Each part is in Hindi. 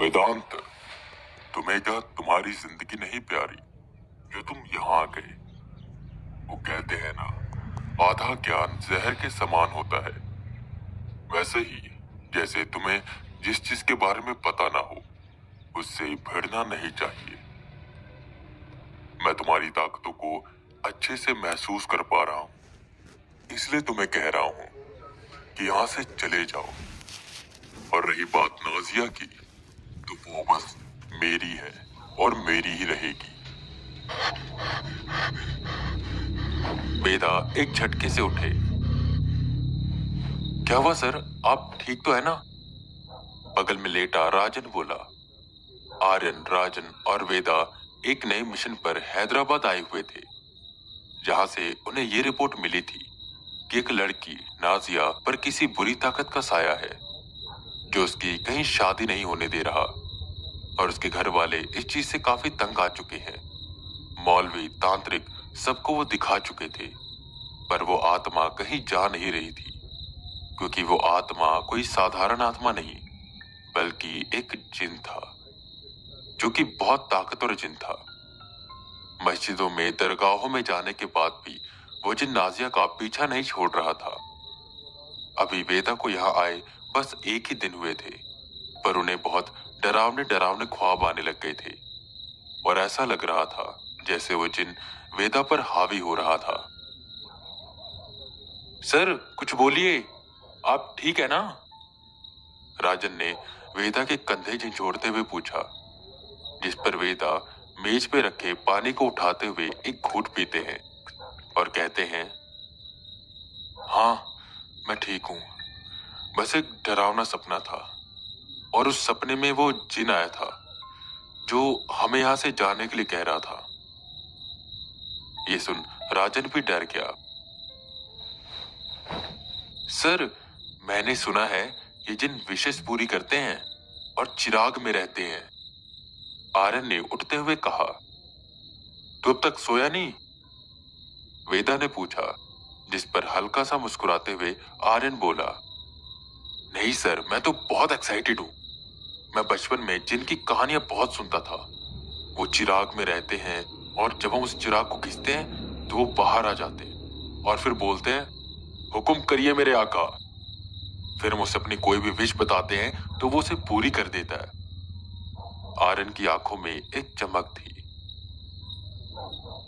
वेदांत, तुम्हें क्या तुम्हारी जिंदगी नहीं प्यारी जो तुम यहाँ आ गए? वो कहते हैं ना, आधा ज्ञान जहर के समान होता है। वैसे ही जैसे तुम्हें जिस चीज के बारे में पता ना हो उससे भिड़ना नहीं चाहिए। मैं तुम्हारी ताकतों को अच्छे से महसूस कर पा रहा हूँ, इसलिए तुम्हें कह रहा हूँ कि यहाँ से चले जाओ। और रही बात नाजिया की, तो वो बस मेरी है और मेरी ही रहेगी। वेदा एक झटके से उठे। क्या हुआ सर, आप ठीक तो है ना? बगल में लेटा राजन बोला। आर्यन, राजन और वेदा एक नए मिशन पर हैदराबाद आए हुए थे, जहां से उन्हें ये रिपोर्ट मिली थी कि एक लड़की नाजिया पर किसी बुरी ताकत का साया है, जो उसकी कहीं शादी नहीं होने दे रहा। और उसके घर वाले इस चीज से काफी तंग आ चुके हैं। मौलवी, तांत्रिक, सबको वो दिखा चुके थे, पर वो आत्मा कहीं जा नहीं रही थी, क्योंकि वो आत्मा कोई साधारण आत्मा नहीं, बल्कि एक जिन था, जो कि बहुत ताकतवर जिन था। मस्जिदों में, दरगाहों में जाने के बाद भी वो जिन नाजिया का पीछा नहीं छोड़ रहा था। अभी वेदा को यहाँ आए बस एक ही दिन हुए थे, पर उन्हें बहुत डरावने डरावने ख्वाब आने लग गए थे, और ऐसा लग रहा था जैसे वो जिन वेदा पर हावी हो रहा था। सर कुछ बोलिए, आप ठीक है ना? राजन ने वेदा के कंधे झंझोड़ते हुए पूछा, जिस पर वेदा मेज पे रखे पानी को उठाते हुए एक घूंट पीते हैं और कहते हैं, हाँ मैं ठीक हूं, बस एक डरावना सपना था, और उस सपने में वो जिन आया था जो हमें यहां से जाने के लिए कह रहा था। ये सुन राजन भी डर गया। सर मैंने सुना है ये जिन विशेष पूरी करते हैं और चिराग में रहते हैं। आर्यन ने उठते हुए कहा। तू अब तक सोया नहीं? वेदा ने पूछा, जिस पर हल्का सा मुस्कुराते हुए आर्यन बोला, नहीं सर, मैं तो बहुत एक्साइटेड हूँ। मैं बचपन में जिनकी कहानियां बहुत सुनता था। वो चिराग में रहते हैं, और जब हम उस चिराग को खींचते हैं तो वो बाहर आ जाते हैं और फिर बोलते हैं, हुक्म करिए मेरे आका। फिर हम उसे अपनी कोई भी विश बताते हैं तो वो उसे पूरी कर देता है। आर्यन की आंखों में एक चमक थी।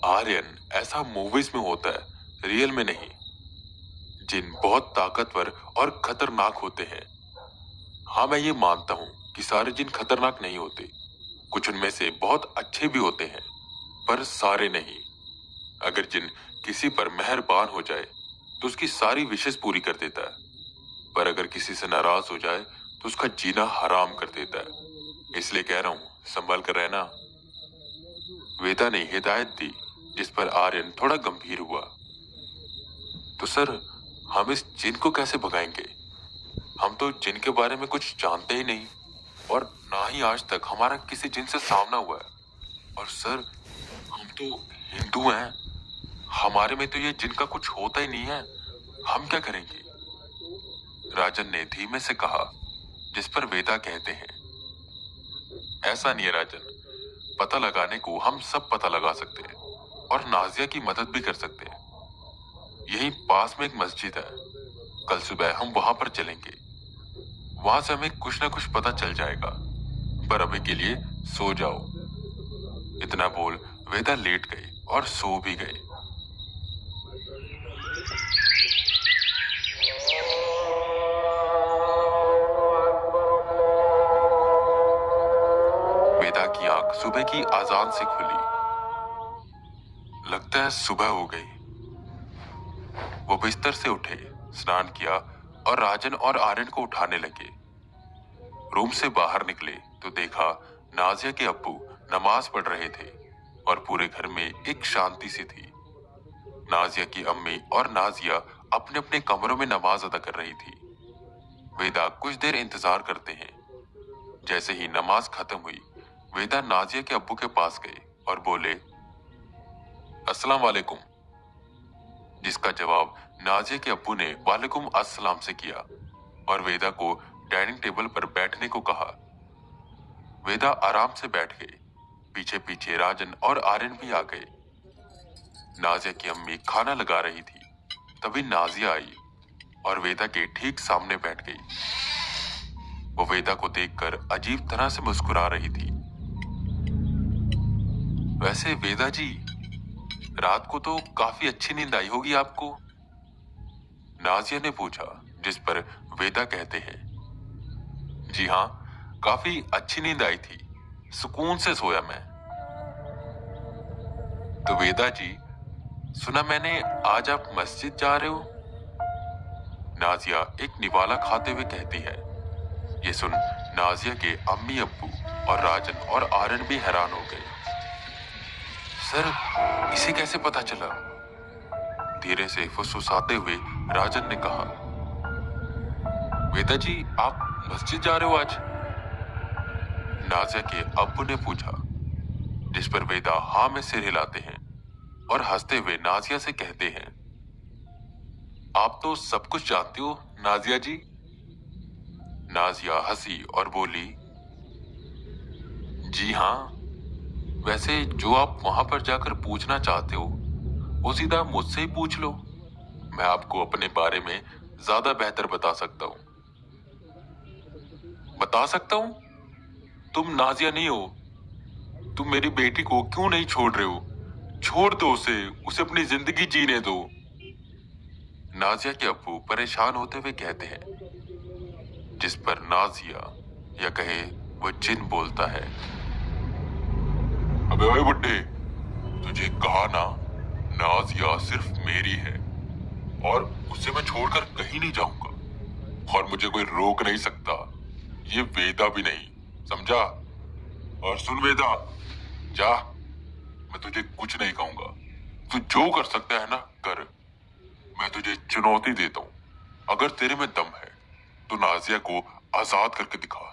आर्यन, ऐसा मूवीज में होता है, रियल में नहीं। जिन बहुत ताकतवर और खतरनाक होते हैं। हाँ मैं ये मानता हूँ कि सारे जिन खतरनाक नहीं होते, कुछ उनमें से बहुत अच्छे भी होते हैं, पर सारे नहीं। अगर जिन किसी पर मेहरबान हो जाए तो उसकी सारी विशेष पूरी कर देता है, पर अगर किसी से नाराज हो जाए तो उसका जीना हराम कर देता है। इसलिए कह रहा हूँ, संभल कर रहना। वेदा ने हिदायत दी, जिस पर आर्यन थोड़ा गंभीर हुआ। तो सर हम इस जिन को कैसे भगाएंगे? हम तो जिन के बारे में कुछ जानते ही नहीं, और ना ही आज तक हमारा किसी जिन से सामना हुआ है। और सर हम तो हिंदू हैं, हमारे में तो ये जिन का कुछ होता ही नहीं है, हम क्या करेंगे? राजन ने धीमे से कहा, जिस पर वेदा कहते हैं, ऐसा नहीं है राजन, पता लगाने को हम सब पता लगा सकते हैं, और नाजिया की मदद भी कर सकते हैं। यहीं पास में एक मस्जिद है, कल सुबह हम वहां पर चलेंगे। वहां से हमें कुछ ना कुछ पता चल जाएगा, पर अभी के लिए सो जाओ। इतना बोल वेदा लेट गए और सो भी गए। वेदा की आंख सुबह की आजान से खुली। लगता है सुबह हो गई। वो बिस्तर से उठे, स्नान किया और राजन और आर्यन को उठाने लगे। रूम से बाहर निकले तो देखा नाजिया के अब्बू नमाज पढ़ रहे थे, और पूरे घर में एक शांति सी थी। नाजिया की अम्मी और नाजिया अपने अपने कमरों में नमाज अदा कर रही थी। वेदा कुछ देर इंतजार करते हैं। जैसे ही नमाज खत्म हुई, वेदा नाजिया के अब्बू के पास गए और बोले, अस्सलाम वालेकुम। जिसका जवाब नाजिया के अब्बू ने वालेकुम अस्सलाम से किया, और वेदा को डाइनिंग टेबल पर बैठने को कहा। वेदा आराम से बैठ गई। पीछे पीछे राजन और आर्यन भी आ गए। नाजिया की अम्मी खाना लगा रही थी। तभी नाजिया आई और वेदा के ठीक सामने बैठ गई। वो वेदा को देखकर अजीब तरह से मुस्कुरा रही थी। वैसे वेदा जी, रात को तो काफी अच्छी नींद आई होगी आपको? नाजिया ने पूछा, जिस पर वेदा कहते हैं, जी हाँ, काफी अच्छी नींद आई थी, सुकून से सोया मैं। तो वेदा जी, सुना मैंने आज आप मस्जिद जा रहे हो? नाजिया एक निवाला खाते हुए कहती है। ये सुन नाजिया के अम्मी अब्बू और राजन और आर्यन भी हैरान हो गए। सर, इसे कैसे पता चला? धीरे से फुसफुसाते हुए राजन ने कहा, वेदा जी, आप मस्जिद जा रहे हो आज? नाजिया के अब्बू ने पूछा, जिस पर वेदा हाँ में सिर हिलाते हैं और हंसते हुए नाजिया से कहते हैं, आप तो सब कुछ जानती हो नाजिया जी। नाजिया हंसी और बोली, जी हाँ, वैसे जो आप वहां पर जाकर पूछना चाहते हो वो सीधा मुझसे ही पूछ लो। मैं आपको अपने बारे में ज्यादा बेहतर बता सकता हूँ। बता सकता हूँ? तुम नाजिया नहीं हो। तुम मेरी बेटी को क्यों नहीं छोड़ रहे हो? छोड़ दो उसे, उसे अपनी जिंदगी जीने दो। नाजिया के अब्बू परेशान होते हुए कहते हैं, जिस पर नाजिया या कहे वो जिन बोलता है, अबे ओए बुड्ढे, तुझे कहा ना, नाजिया सिर्फ मेरी है और उसे मैं छोड़कर कहीं नहीं जाऊंगा और मुझे कोई रोक नहीं सकता, ये वेदा भी नहीं, समझा? और सुन वेदा, जा, मैं तुझे कुछ नहीं कहूंगा। तू जो कर सकता है ना कर। मैं तुझे चुनौती देता हूं, अगर तेरे में दम है तो नाजिया को आजाद करके दिखा।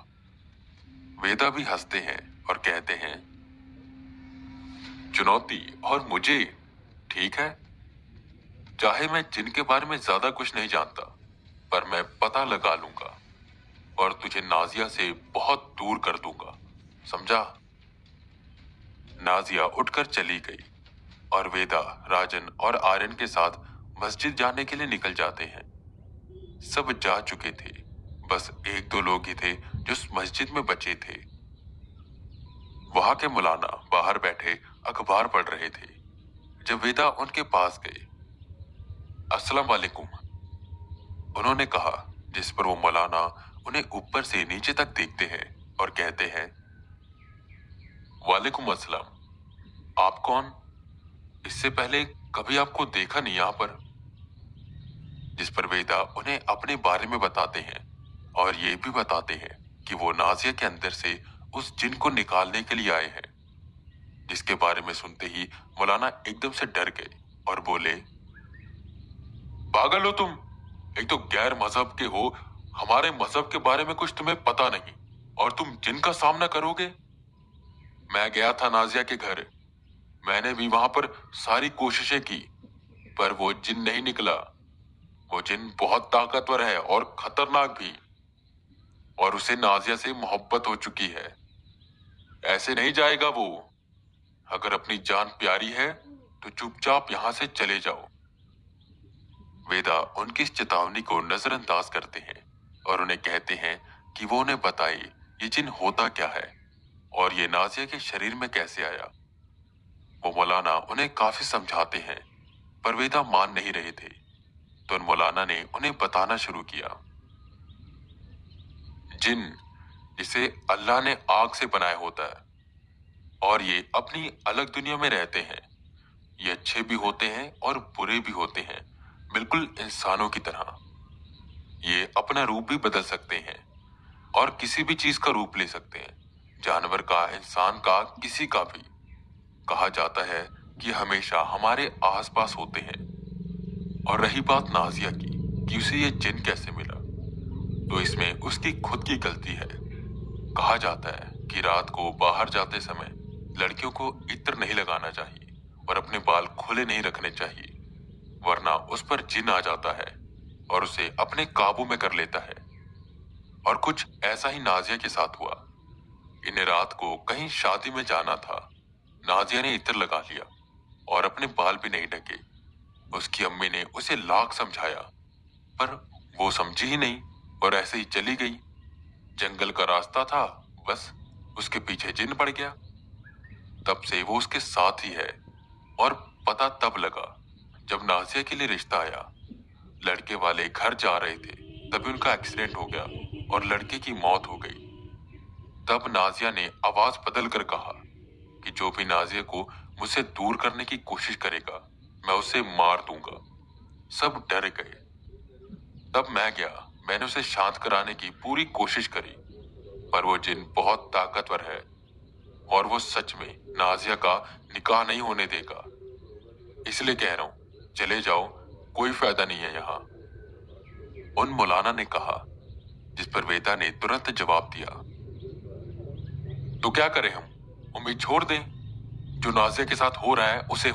वेदा भी हंसते हैं और कहते हैं, चुनौती और मुझे? ठीक है, चाहे मैं जिनके बारे में ज्यादा कुछ नहीं जानता, पर मैं पता लगा लूंगा और तुझे नाजिया से बहुत दूर कर दूंगा, समझा? नाजिया उठकर चली गई और वेदा, राजन और आर्यन के साथ मस्जिद जाने के लिए निकल जाते हैं। सब जा चुके थे, बस एक दो लोग ही थे जो उस मस्जिद में बचे थे। वहां के मौलाना बाहर बैठे अखबार पढ़ रहे थे। जब वेदा उनके पास गए, अस्सलाम वालेकुम, उन्होंने कहा, जिस पर वो मौलाना उन्हें ऊपर से नीचे तक देखते हैं और कहते हैं, वालेकुम अस्सलाम, आप कौन? इससे पहले कभी आपको देखा नहीं यहाँ पर। जिस पर वेदा उन्हें अपने बारे में बताते हैं और ये भी बताते हैं कि वो नाजिया के अंदर से उस जिन को निकालने के लिए आए हैं। जिसके बारे में सुनते ही मौलाना एकदम से डर गए और बोले, पागल हो तुम, एक तो गैर मजहब के हो, हमारे मजहब के बारे में कुछ तुम्हें पता नहीं और तुम जिन का सामना करोगे? मैं गया था नाजिया के घर, मैंने भी वहां पर सारी कोशिशें की, पर वो जिन नहीं निकला। वो जिन बहुत ताकतवर है और खतरनाक भी, और उसे नाजिया से मोहब्बत हो चुकी है। ऐसे नहीं जाएगा वो। अगर अपनी जान प्यारी है तो चुपचाप यहां से चले जाओ। वेदा उनकी इस चेतावनी को नजरअंदाज करते हैं और उन्हें कहते हैं कि वो उन्हें बताए ये जिन होता क्या है और ये नाजिया के शरीर में कैसे आया। वो मौलाना उन्हें काफी समझाते हैं, पर वेदा मान नहीं रहे थे। तो उन मौलाना ने उन्हें बताना शुरू किया, जिन, जिसे अल्लाह ने आग से बनाया होता है और ये अपनी अलग दुनिया में रहते हैं। ये अच्छे भी होते हैं और बुरे भी होते हैं, बिल्कुल इंसानों की तरह। ये अपना रूप भी बदल सकते हैं और किसी भी चीज का रूप ले सकते हैं, जानवर का, इंसान का, किसी का भी। कहा जाता है कि हमेशा हमारे आसपास होते हैं। और रही बात नाजिया की कि उसे ये जिन कैसे मिला, तो इसमें उसकी खुद की गलती है। कहा जाता है कि रात को बाहर जाते समय लड़कियों को इत्र नहीं लगाना चाहिए और अपने बाल खुले नहीं रखने चाहिए, वरना उस पर जिन आ जाता है और उसे अपने काबू में कर लेता है। और कुछ ऐसा ही नाजिया के साथ हुआ। इन्हें रात को कहीं शादी में जाना था। नाजिया ने इत्र लगा लिया और अपने बाल भी नहीं ढके। उसकी अम्मी ने उसे लाख समझाया, पर वो समझी ही नहीं और ऐसे ही चली गई। जंगल का रास्ता था, बस उसके पीछे जिन पड़ गया। तब से वो उसके साथ ही है। और पता तब लगा जब नाजिया के लिए रिश्ता आया। लड़के वाले घर जा रहे थे, तभी उनका एक्सीडेंट हो गया और लड़के की मौत हो गई। तब नाजिया ने आवाज बदल कर कहा कि जो भी नाजिया को मुझसे दूर करने की कोशिश करेगा, मैं उसे मार दूंगा। सब डर गए। तब मैं गया, मैंने उसे शांत कराने की पूरी कोशिश करी, पर वो जिन बहुत ताकतवर है और वो सच में नाजिया का निकाह नहीं होने देगा। इसलिए कह रहा हूं, चले जाओ, कोई फायदा नहीं है यहाँ। उन मौलाना ने कहा, जिस पर वेदा ने तुरंत जवाब दिया, तो क्या करें हम? उम्मीद छोड़ दें? जो नाजिया के साथ हो रहा है उसे